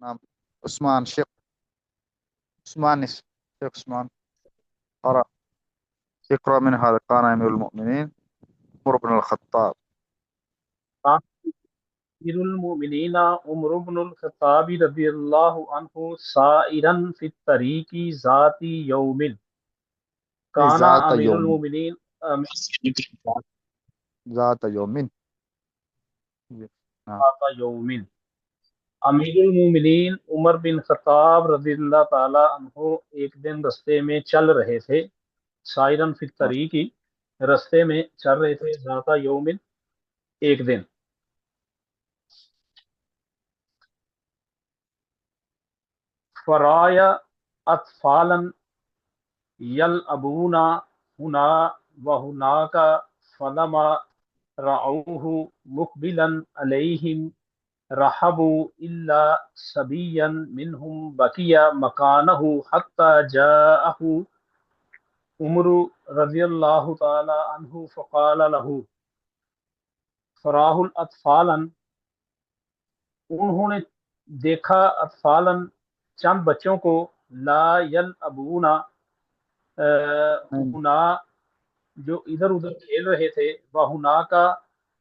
نعم. عثمان شيخ عثمان شيخ عثمان قرأ. اقرأ من هذا. كان أمير المؤمنين عمر بن الخطاب. امیر المؤمنین عمر بن الخطاب رضی اللہ عنہ سائرن فی الطریق ذات یوم کانا ذات امیر يوم. المؤمنین ذات يوم. نعم. ذات یوم امیر المؤمنین عمر بن خطاب رضی اللہ تعالی عنہ ایک دن رستے میں چل رہے تھے، سائرن فی الطریق رستے میں چل رہے تھے، ذات یوم ایک دن، فرایا اطفالا یلعبون ہنا وہناک فلما رعوہ مقبلا علیہم رحبوا الا صبیا منہم بقی مکانہ حتی جاءہ عمر رضی اللہ تعالی عنہ فقال لہ فراہ الاطفالا، انہوں نے دیکھا اطفالا چند بچوں کو، لا یلعبون ہنا جو ادھر ادھر کھیل رہے تھے، وہنا کا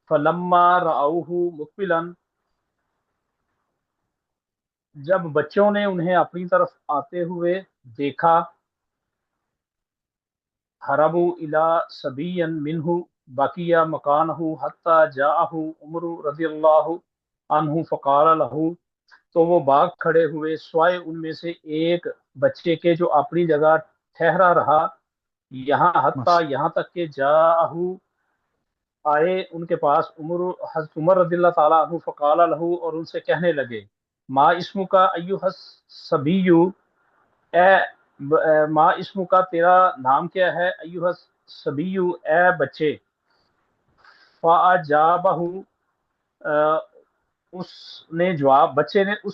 فلما رعوہ مقبلا جب بچوں نے انہیں اپنی طرف آتے ہوئے دیکھا، حربوا الی صبی منہ بقی مکانہ حتی جاءہ عمر رضی اللہ عنہ فقال لہ، تو وہ بھاگ کھڑے ہوئے سوائے ان میں سے ایک بچے کے جو اپنی جگہ ٹھہرا رہا، یہاں تک کہ جاءہ آئے ان کے پاس حضرت عمر رضی اللہ تعالیٰ عنہ فقال لہ، اور ان سے کہنے لگے، ما اسم کا ایھا الصبی، ما اسم کا تیرا نام کیا ہے، ایھا الصبی اے بچے، فاجابہ اس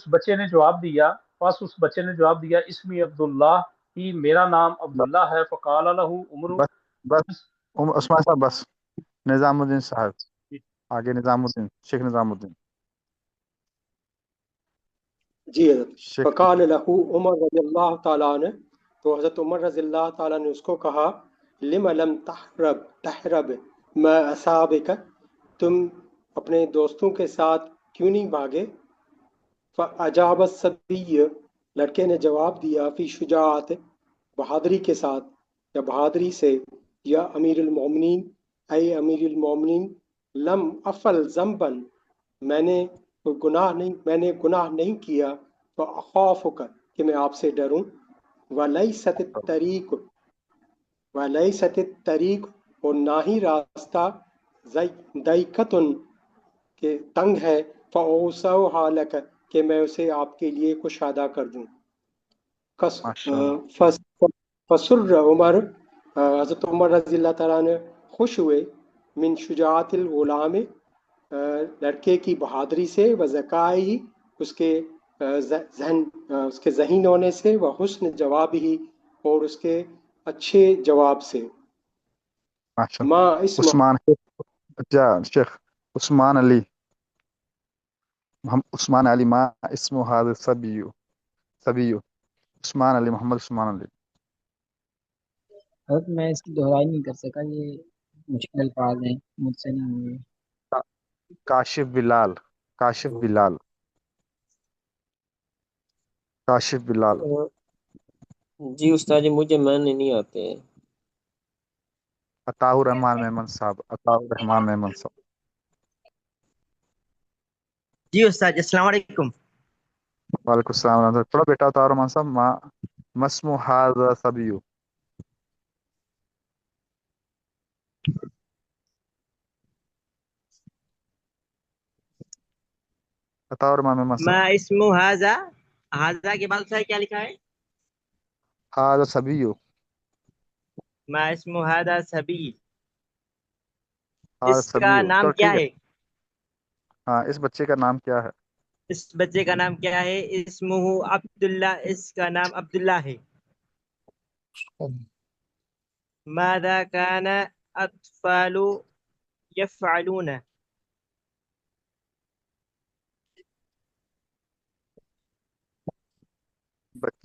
بچے نے جواب دیا، اس بچے نے جواب دیا، اسمی عبداللہ، ہی میرا نام عبداللہ ہے، فقال لہ عمر، بس بس عثمان صاحب بس. نظام الدین صاحب آگے. نظام الدین شیخ نظام الدین جی حضرت. شیخ. فقال لہ عمر رضی اللہ تعالیٰ عنہ، تو حضرت عمر رضی اللہ تعالیٰ نے اس کو کہا، لم لم تحرب ما اصابک، تم اپنے دوستوں کے ساتھ کیوں نہیں بھاگے؟ فاجاب الصبی، لڑکے نے جواب دیا، فی شجاعت، بہادری کے ساتھ یا بہادری سے، یا امیر المومنین، اے امیر المومنین، لم افل ذنبا، میں نے گناہ نہیں کیا، تو اخافک، کہ میں آپ سے ڈروں، ولیست الطریق، اور نہ ہی راستہ، ضیقۃ، کہ تنگ ہے، فاوسعھا لک، کہ میں اسے آپ کے لیے کشادہ کر دوں. ماشاء اللہ. فسر عمر، حضرت عمر رضی اللہ تعالیٰ نے خوش ہوئے، من شجاعت الغلام، لڑکے کی بہادری سے، وذکائی، اس کے ذہین ہونے سے، وحسن جواب ہی، اور اس کے اچھے جواب سے. ماشاء اللہ. ما اسم، عثمان شیخ عثمان علی محمد عثمان علی. ما اسم هذا صبی عثمان علی محمد عثمان علی. حضرت میں اس کی دہرائی نہیں کر سکا، یہ مشکل الفاظ ہیں، مجھ سے نہیں ہوئے. کاشف بلال. کاشف بلال. کاشف بلال. جی استاد جی مجھے معنی نہیں آتے ہیں. عطاء الرحمان میمن صاحب. عطاء الرحمان میمن صاحب. جی استاد السلام علیکم. وعلیکم السلام ورحمۃ اللہ. پڑھو بیٹا عطاء الرحمان صاحب. ما مسم هذا صبی. عطاء الرحمان میمن ما صاحب. اسم حاضہ کے بعد استاد کیا لکھا ہے؟ هذا صبی. ما اسم حاضہ صبی، هذا اس کا صبی. نام چلو کیا ٹھیک ہے. ہے؟ ہاں اس بچے کا نام کیا ہے؟ اس بچے کا نام کیا ہے؟ اسمہ عبداللہ، اس کا نام عبداللہ ہے. ماذا کان اطفال یفعلون،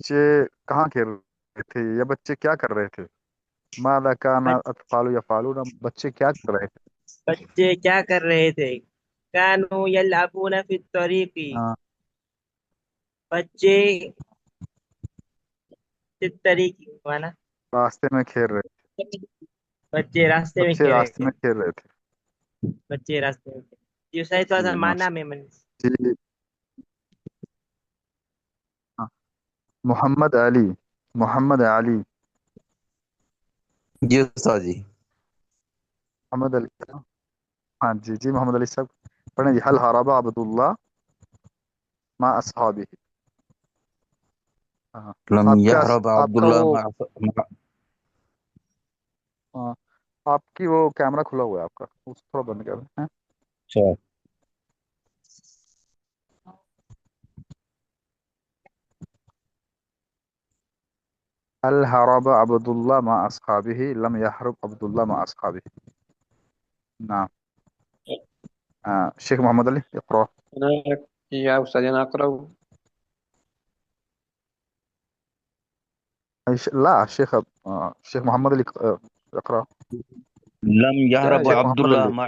بچے کہاں کھیل رہے تھے یا بچے کیا کر رہے تھے؟ ماذا کان اطفال یفعلون، بچے کیا کر رہے تھے؟ بچے کیا کر رہے تھے؟ کانو یلعبون فی الطریق، ہاں بچے فی الطریق مانا راستے میں کھیل رہے تھے، بچے راستے میں بچے کھیل رہے راستے تھے، میں کھیل رہے تھے۔ بچے راستے میں یہ صحیح تھوڑا سا جی معنی ماشاء میں من جی ہاں۔ محمد علی، محمد علی، جی استاد جی۔ محمد علی، ہاں جی جی محمد علی صاحب پڑھیں جی۔ حل حرب عبداللہ ما اصحابہ، ہاں لم آپ کا یحرب آپ کا عبداللہ وہ مع ہاں، آپ کی وہ کیمرہ کھلا ہوا ہے آپ کا، اس کو تھوڑا بند کر دیں ہیں؟ اچھا هل هرب عبد الله مع أصحابه؟ لم يهرب عبد الله مع أصحابه. نعم. شيخ محمد علي اقرأ. يا أستاذ أنا أقرأ. لا شيخ شيخ محمد علي اقرأ. لم يهرب شيخ عبد محمد الله علي. مع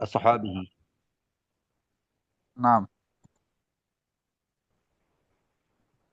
أصحابه. نعم،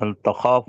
هل تخاف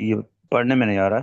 یہ پڑھنے میں نہیں آ رہا۔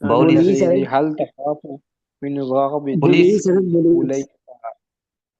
باولی يا بولیس ہے، سيدي هل تخاف من رغبة پولیس بولیس ہے، بولیس۔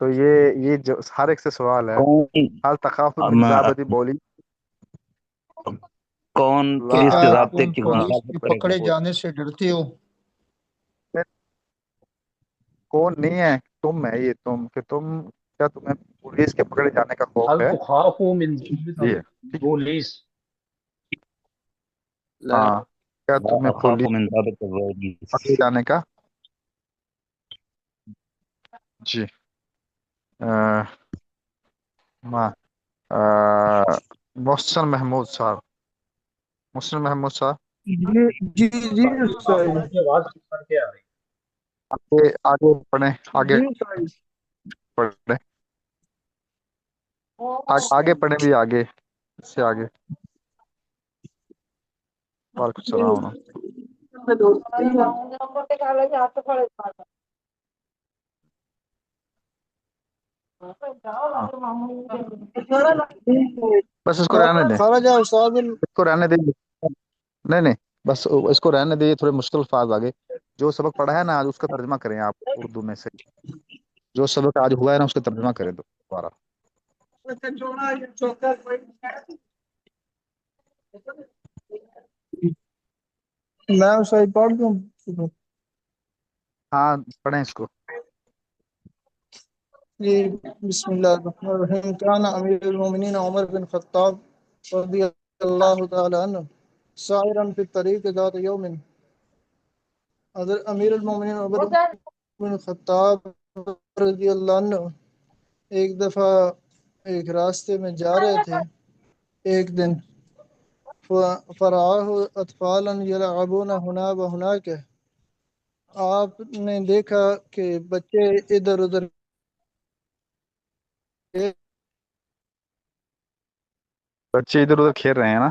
تو یہ جو ہر ایک سے سوال ہے، کون حال تخاف من ضابط بولی کون لا پولیس کیا کے آپ ضابطے ان کی پولیس مخالفت کی کرے گا؟ پکڑے جانے سے ڈرتے ہو؟ کون نہیں ہے، تم ہے، یہ تم کہ تم، کیا تمہیں پولیس کے پکڑے جانے کا خوف هل ہے؟ تخافوا من جی ٹھیک ہے، بوليس؟ لا. ہاں کیا لا تمہیں اخاف پولیس من ضابط الپولیس۔ پکڑے جانے کا؟ جی ماں محسن محمود صاحب، محسن محمود صاحب جی جی جی استاد آپ کی آواز کر کے آ رہی آگے آگے پڑھیں، آگے جی استاد پڑھیں، آگے پڑھیں بھی، آگے اس سے آگے۔ وعلیکم السلام ورحمۃ اللہ۔ بس اس کو رہنے دیں، خرج استاد اس کو رہنے دیں، نہیں نہیں بس اس کو رہنے دیں، تھوڑے مشکل الفاظ آگے۔ جو سبق پڑھا ہے نا آج اس کا ترجمہ کریں آپ اردو میں سے، جو سبق آج ہوا ہے نا اس کا ترجمہ کریں دوبارہ۔ میں استاد پڑھ دوں؟ ہاں پڑھیں اس کو۔ جی بسم اللہ الرحمن الرحیم۔ کان امیر المومنین عمر بن خطاب رضی اللہ تعالی عنہ سائرا فی الطریق ذات یوم، حضرت امیر المومنین عمر بن خطاب رضی اللہ عنہ ایک دفعہ ایک راستے میں جا رہے تھے ایک دن، فرآہ اطفالا یلعبون ہنا و ہناک، آپ نے دیکھا کہ بچے ادھر ادھر بچے ادھر ادھر کھیل رہے ہیں نا،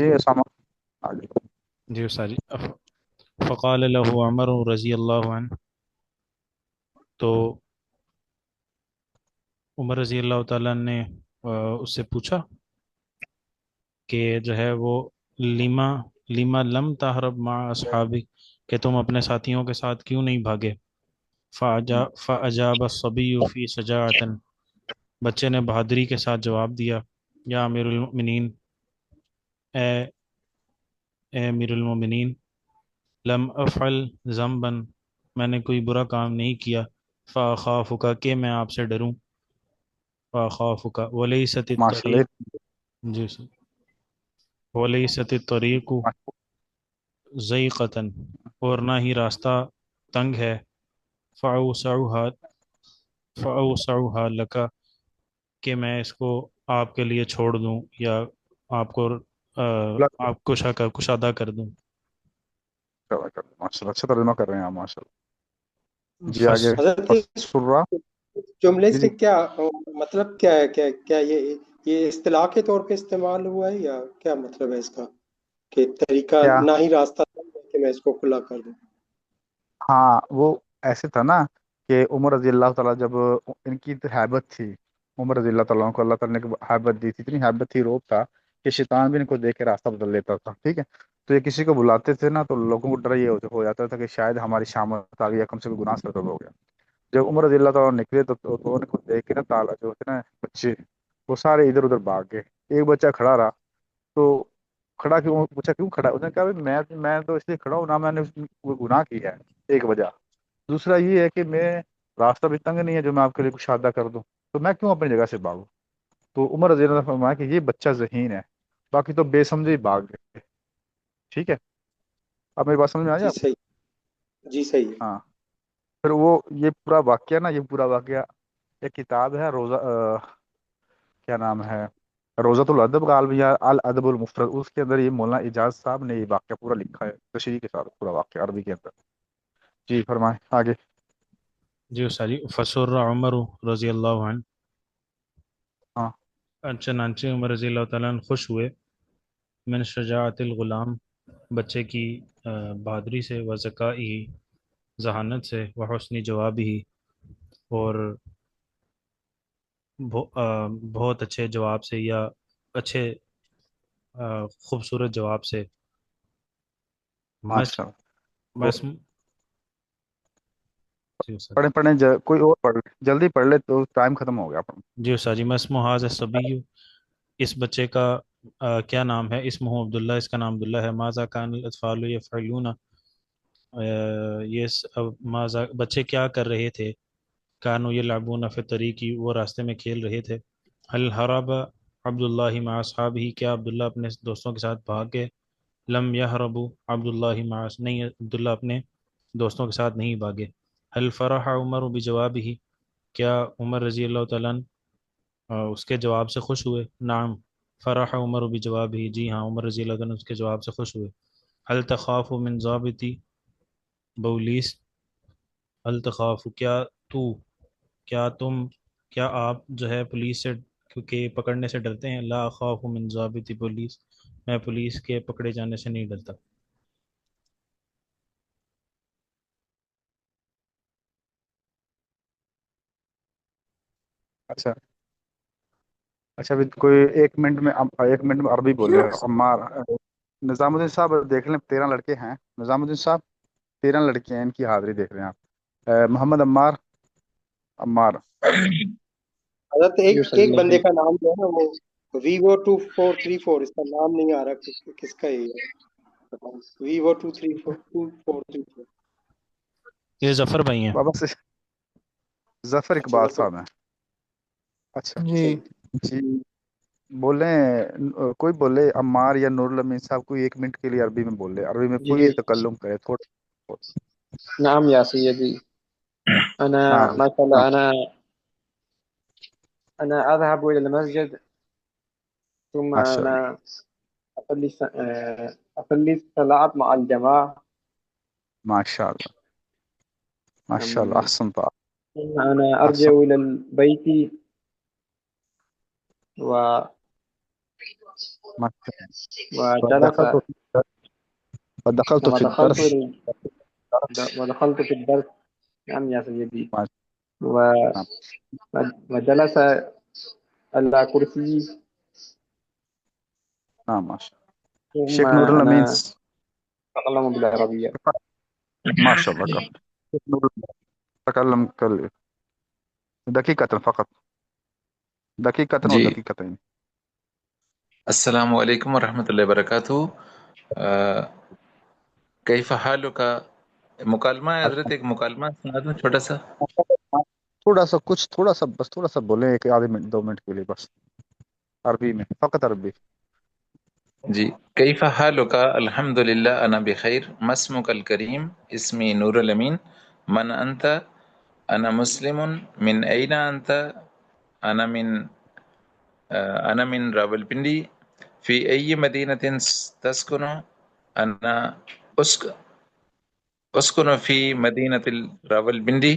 جی اسامہ آگے۔ جی استاد جی فقال له عمر رضی اللہ عنہ، تو عمر رضی اللہ تعالیٰ نے اس سے پوچھا کہ جو ہے وہ لیما لیما لم تہرب مع اصحابک، کہ تم اپنے ساتھیوں کے ساتھ کیوں نہیں بھاگے؟ فاجاب الصبی فی شجاعۃ، بچے نے بہادری کے ساتھ جواب دیا، یا امیر المؤمنین، اے امیر المؤمنین، لم افعل ذنبا، میں نے کوئی برا کام نہیں کیا، فاخافک، کہ میں آپ سے ڈروں، فاخافک ولیست ماشاء الطریق، اللہ جی سر، ولیست الطریق ضیقۃ، اور نہ ہی راستہ تنگ ہے، فاوسعها فاوسعها لک، کہ میں اس کو آپ کے لیے چھوڑ دوں یا آپ کو آپ کو کشادہ کر دوں۔ ماشاء اللہ اچھا ترجمہ کر رہے ہیں آپ ماشاء اللہ۔ جی فس آگے۔ حضرت فسرہ، جملے جی سے جی کیا مطلب کیا ہے؟ کیا یہ اصطلاح کے طور پہ استعمال ہوا ہے یا کیا مطلب ہے اس کا کہ طریقہ کیا؟ نہ ہی راستہ کہ میں اس کو کھلا کر دوں؟ ہاں وہ ایسے تھا نا کہ عمر رضی اللہ تعالیٰ جب ان کی ہیبت تھی، عمر رضی اللہ تعالیٰ کو اللہ تعالیٰ نے ہیبت دی تھی، اتنی ہیبت تھی، روب تھا کہ شیطان بھی ان کو دیکھ کے راستہ بدل لیتا تھا، ٹھیک ہے؟ تو یہ کسی کو بلاتے تھے نا تو لوگوں کو ڈر یہ ہو جاتا تھا کہ شاید ہماری شامت آ گئی یا کم سے کم گناہ سے ہو گیا۔ جب عمر رضی اللہ تعالیٰ نکلے تو ان کو دیکھ کے نا تالا جو ہوتے نا بچے، وہ سارے ادھر ادھر بھاگ گئے، ایک بچہ کھڑا رہا، تو کھڑا کیوں پوچھا کیوں کھڑا؟ اس نے کہا میں تو اس لیے کھڑا ہوں، نہ میں نے کوئی گناہ کیا ہے، ایک وجہ، دوسرا یہ ہے کہ میں راستہ بھی تنگ نہیں ہے جو میں آپ کے لیے کشادہ کر دوں، تو میں کیوں اپنی جگہ سے بھاگوں؟ تو عمر رضی اللہ عنہ نے فرمایا کہ یہ بچہ ذہین ہے، باقی تو بے سمجھے ہی بھاگ گئے، ٹھیک ہے؟ اب میری بات سمجھ میں آئی جی آپ کو؟ صحیح، جی صحیح ہے۔ ہاں، پھر وہ یہ پورا واقعہ نا، یہ پورا واقعہ ایک کتاب ہے روزہ کیا نام ہے، روزۃ الادب غالب یا الادب المفرد، اس کے اندر یہ مولانا اعجاز صاحب نے یہ واقعہ پورا لکھا ہے تشریح کے ساتھ، پورا واقعہ عربی کے اندر۔ جی فرمائیں آگے۔ جی استاد جی فسر عمر رضی اللہ عنہ، ہاں چنانچہ عمر رضی اللہ تعالیٰ عنہ خوش ہوئے، من شجاعت الغلام، بچے کی بہادری سے، و ذکائی، ذہانت سے، و حسن جوابی، اور بہت اچھے جواب سے یا اچھے خوبصورت جواب سے، مس ماشاء اللہ۔ تو مس جی استاد پڑھیں پڑھیں کوئی اور پڑھ لے، جلدی پڑھ لے تو ٹائم ختم ہو گیا اپنا۔ جی استاد جی مسم حاض الصبی، اس بچے کا کیا نام ہے؟ اسمہ عبداللہ، اس کا نام عبداللہ ہے، ماذا کان الاطفال یفعلون، یہ ماذا بچے کیا کر رہے تھے؟ کانو یلعبون فی الطریق، وہ راستے میں کھیل رہے تھے، هل حرب عبداللہ مع اصحابہ، کیا عبداللہ اپنے دوستوں کے ساتھ بھاگ گئے؟ لم یحرب عبداللہ مع، نہیں عبداللہ اپنے دوستوں کے ساتھ نہیں بھاگے، هل فرح عمر بجوابہ، کیا عمر رضی اللہ تعالیٰ عنہ اس کے جواب سے خوش ہوئے؟ نعم فرح عمر بجوابہ، جی ہاں عمر رضی اللہ عنہ اس کے جواب سے خوش ہوئے۔ هل تخاف من ضابط بولیس، هل تخاف، کیا آپ جو ہے پولیس سے کیونکہ پکڑنے سے ڈرتے ہیں؟ لا اخاف من ضابط پولیس، میں پولیس کے پکڑے جانے سے نہیں ڈرتا۔ اچھا اچھا، ابھی کوئی ایک منٹ میں عربی بولے عمار۔ نظام الدین صاحب دیکھ لیں، 13 لڑکے ہیں نظام الدین صاحب، 13 لڑکے ہیں، ان کی حاضری دیکھ رہے ہیں آپ۔ محمد عمار، عمار حضرت جی استاد ایک جی بندے کا نام جو ہے نا وہ Vivo2434، اس کا نام نہیں آ رہا کہ کس کا یہ ہے، Vivo2434۔ یہ ظفر بھائی ہیں۔ بابا سے ظفر اچھا اقبال ظفر، صاحب ہیں۔ اچھا جی جی، بولیں کوئی بولے عمار یا نور الامین صاحب، کوئی 1 منٹ کے لیے عربی میں بول لے، عربی میں جی کوئی تکلم کرے تھوڑا۔ نعم یا سیدی، انا ہاں مثلا ہاں انا اذهب الى المسجد، ثم ماشاء اللہ انا اصلي الصلاة مع الجماعة، ماشاء اللہ ماشاء اللہ، احسن تو ثم انا ارجع احسن۔ الى البيت و ودرس ودخلت في ودخلت الدرس. ودخلت في الدرس. نعم يا سيدي. ما و- نعم وجلس على كرسي. نعم ما شاء الله. ثم شيخ نور الأمين أنا أتكلم بالعربية. ما شاء الله كم. شيخ نور تكلم دقيقة فقط، دقيقة جی ودقيقتين. السلام علیکم ورحمۃ اللہ وبرکاتہ. کیف حالک؟ مکالمہ ہے حضرت، ایک مکالمہ سنا دوں چھوٹا سا. تھوڑا سا کچھ تھوڑا سا بولیں، ایک آدھے منٹ 2 منٹ کے لیے بس، عربی میں، فقط عربی. جی. کیف حالک؟ الحمد للہ انا بخیر. ما اسمک الکریم؟ اسمی نور الامین. من انت؟ انا مسلم. من این انت؟ انا من انا من راولپنڈی. فی ای مدینۃ تسکن؟ انا اسکن فی مدینۃ راولپنڈی.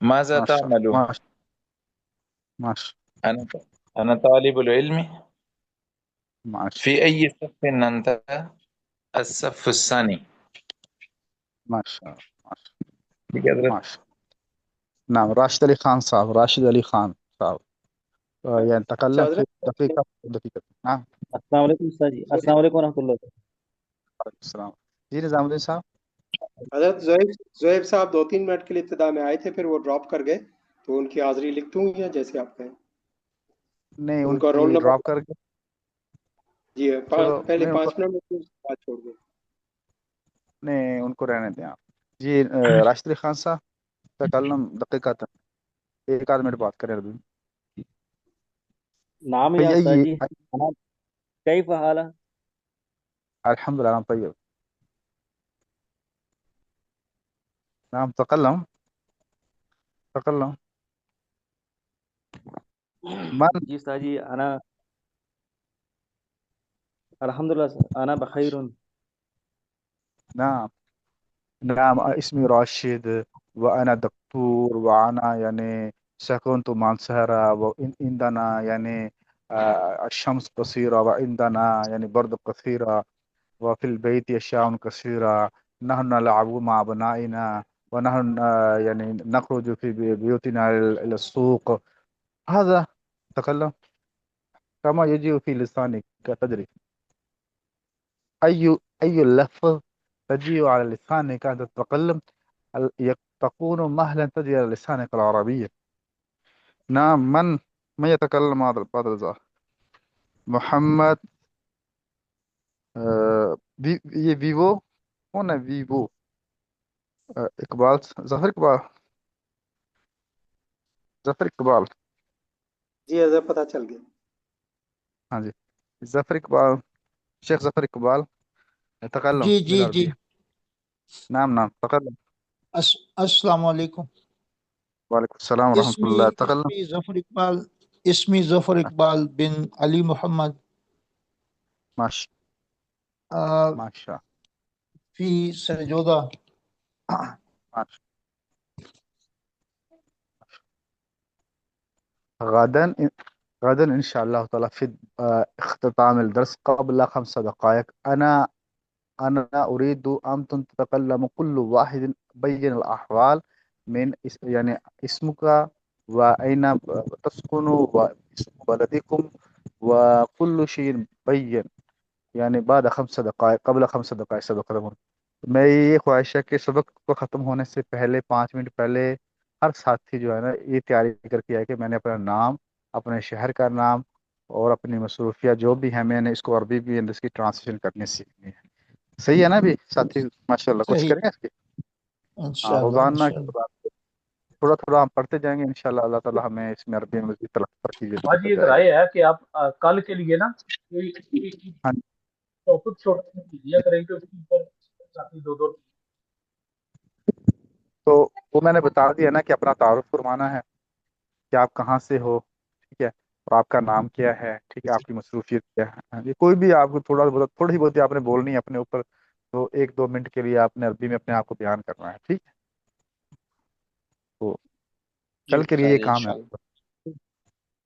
ماذا ماشاء تعمل؟ اللہ ماشاء انا طالب العلم. ماشاء في أي صف أنت؟ الصف الثاني. ماشاء ٹھیک ہے حضرت. ماشاء نعم. راشد علي خان صاحب، راشد علي خان صاحب، يعني اچھا تكلم في حضرت، دقيقة. نعم. السلام علیکم استاد جی. السلام علیکم ورحمۃ اللہ. وعليكم السلام. جی نظام الدین صاحب. حضرت زہیب صاحب 2-3 منٹ کے لیے ابتدا میں آئے تھے، پھر وہ ڈراپ کر گئے، تو ان کی حاضری لکھ دوں یا جیسے آپ کہیں؟ نہیں ان ان کا رول کی نمبر ڈراپ کر کے جی چلو، پہلے نہیں 5 منٹ میں بات چھوڑ دیں. نہیں ان کو رہنے دیں آپ. جی راشد علي خان صاحب تکلم دقیقة، ایک آدھ منٹ بات کریں اردو. نام یا استاد فی جی. کیف حالہ؟ الحمد لله. نعم طيب. نعم تكلم من. جی استاد جی. انا الحمدللہ انا بخیر. نعم نعم اسمي راشد وأنا دكتور، وأنا يعني سكنت مع سهرة، وعندنا يعني الشمس قصيرة، وعندنا يعني برد قصيرة، وفي البيت أشياء كثيرة. نحن نلعب مع أبنائنا، ونحن يعني نخرج في بيوتنا إلى السوق. هذا تكلم كما يجي في لسانك، تدري أي لفظ تجي على لسانك أن تتكلم تكون مهلا تجي على لسانك العربية. نعم. من يتكلم هذا الظاهر؟ محمد یہ ویوو کون ہے؟ ویوو اقبال، ظفر اقبال. جی حضرت پتہ چل گیا. ہاں جی ظفر اقبال، شیخ ظفر اقبال تکلم جی جی جی. بالعربية. نعم تکلم. السلام علیکم. وعلیکم السلام ورحمۃ اللہ. تکلم. اسمی ظفر اقبال بن علی محمد ماشاء فی سرجودہ. غدا إن شاء الله تعالى في اختتام الدرس قبل 5 دقائق أنا أريد أن تتكلم كل واحد بين الأحوال من يعني اسمك وأين تسكن واسم بلدكم وكل شيء بين، يعني بعد 5 دقائق، قبل 5 دقائق سبق ختم. میں یہ خواہش ہے کہ سبق کو ختم ہونے سے پہلے 5 منٹ پہلے ہر ساتھی جو ہے نا یہ تیاری کر کے آئے کہ میں نے اپنا نام، اپنے شہر کا نام اور اپنی مصروفیات جو بھی ہیں، میں نے اس کو عربی بھی اس کی ٹرانسلیشن کرنی سیکھنی ہے. صحیح ہے نا بھی ساتھی؟ ماشاء اللہ کچھ صحیح کریں گے اس کی. ہاں انشاءاللہ روزانہ انشاءاللہ. تھوڑا تھوڑا ہم پڑھتے جائیں گے انشاءاللہ. اللہ تعالی ہمیں اس میں عربی میں مزید ترقی آج دیتا ایک جائے گا. رائے ہے کہ آپ کل کے لیے نا کوئی ہاں ٹاپک چھوٹا دیا کریں کہ اس کے اوپر ساتھی دو تو وہ میں نے بتا دیا نا کہ اپنا تعارف فرمانا ہے کہ آپ کہاں سے ہو، ٹھیک ہے، اور آپ کا نام کیا ہے، ٹھیک ہے، آپ کی مصروفیت کیا ہے. یہ کوئی بھی آپ کو تھوڑی بہت آپ نے بولنی ہے اپنے اوپر، تو 1-2 منٹ کے لیے آپ نے عربی میں اپنے آپ کو بیان کرنا ہے. ٹھیک ہے، تو جی کل کے لیے استاد یہ جی کام ہے. انشاءاللہ.